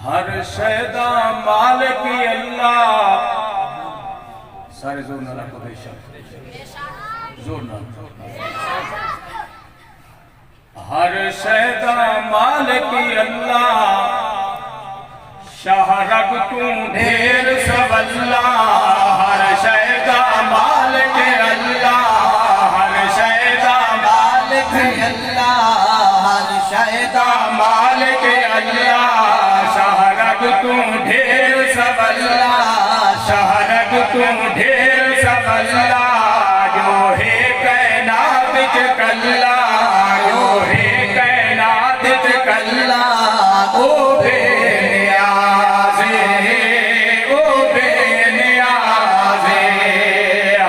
ہر شیدہ مالک اللہ سارے زور نہ رکھو بے شک زور نہ ہر شیدہ مالک اللہ شاہ رگ تو ڈھیر سب اللہ ہر شیدہ مالک اللہ ہر شیدہ مالک اللہ ہر شیدہ مالک اللہ شاہ رگ تو ڈھیر سب اللہ شاہ رگ تو ڈھیر سب اللہ جو ہے کائنات چکلا جو ہے کائنات چکلا او بے نیاز او بے نیاز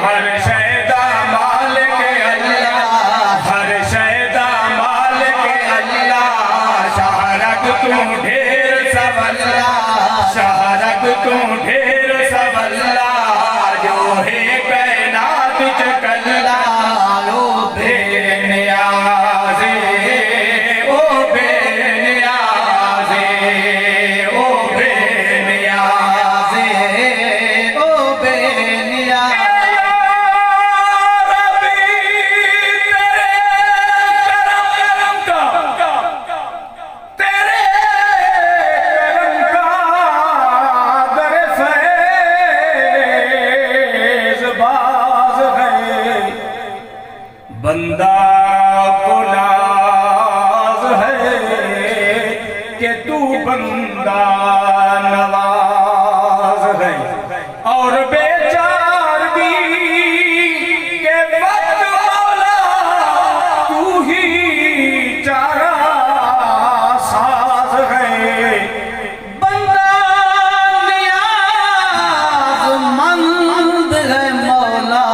ہر شیدہ مالک اللہ ہر شیدہ مالک اللہ شاہ رگ تو ڈھیر سب اللہ شاہ رگ تو ڈھیر سب اللہ جو ہے کائنات چکلا او بے نیاز او بے نیاز او بے نیاز او بے نیاز بندہ کو ناز ہے کہ تو بندہ نواز ہے اور بیچارگی کے وقت مولا تو ہی چارہ ساز ہے بندہ نیاز مند ہے مولا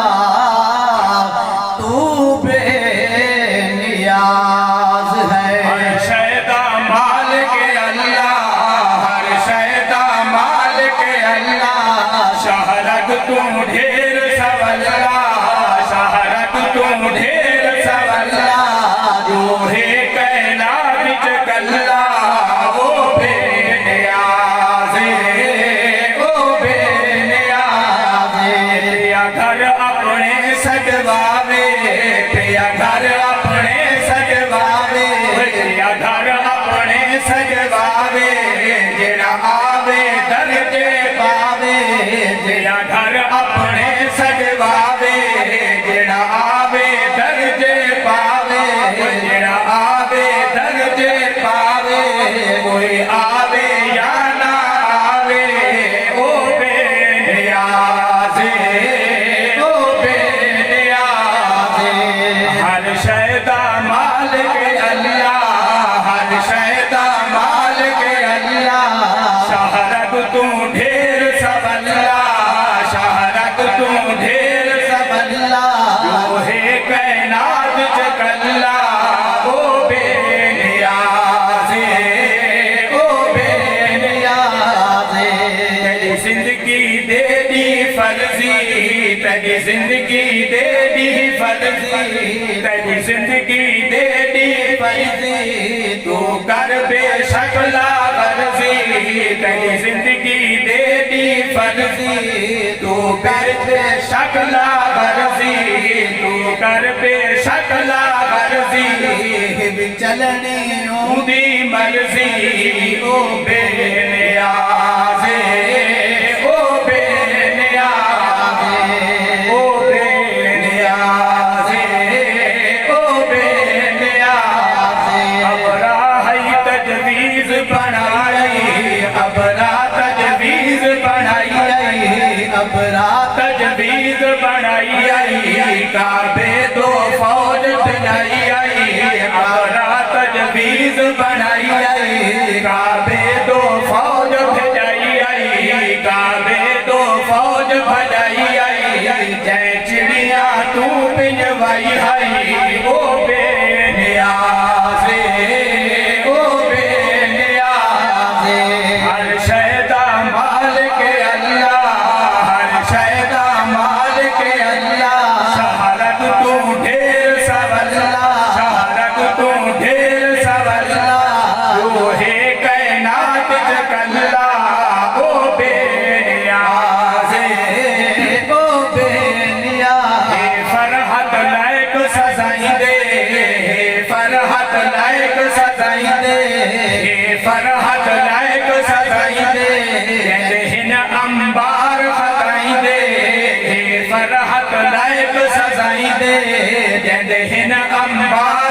تم ڈھیر سب اللہ شاہ رگ تم ڈھیر سب اللہ جو ہے کائنات چکلا وہ بے نیاز او بے نیاز پیا گھر اپنے سجواوے پیا گھر اپنے سجواوے پیا گھر اپنے سجواوے جڑا آوے درجے پاوے جڑا گھر اپنے سجواوے جڑا آوے درجے پاوے جڑا آوے درجے پاوے کوئی آوے یا نہ آوے او بے نیاز او بے نیاز ہر شیدہ مالک اللہ ہر شیدہ مالک اللہ شاہ رگ تو ڈھیر سب اللہ شاہ رگ تو ڈھیر سب اللہ جو ہے کائنات چکلا او بے نیاز او بے نیاز تیری زندگی دے دی فرضی تیری زندگی دے دی فرضی تیری زندگی دے دی فرضی تو کر بے شکلا غرضی تیری زندگی دے دی فرضی تو کر بے شکلا غرضی تو کر بے شکلا غرضی چلنے دی مرضی او بے نیاز او بے نیاز او بے نیاز او بے نیاز اب راہ تجویز بنائی اب راہ تجویز بنائی اب راہ تجویز بنائی کعبے دو فوج بنائی اب راہ تجویز بنائی کعبے دو فوج بھجائی کعبے دو فوج بھجائی جے چڑیاں تو پنجوائی ہے او بے نیاز او بے نیاز ہر شیدہ مالک اللہ ہر شیدہ مالک اللہ شاہ رگ تو ڈھیر سب اللہ شاہ رگ تو ڈھیر سب اللہ جو ہے کائنات چکلا فرحت لائق سزائی دے دہن انبار خطائی دے فرحت لائق سزائی دے دہن انبار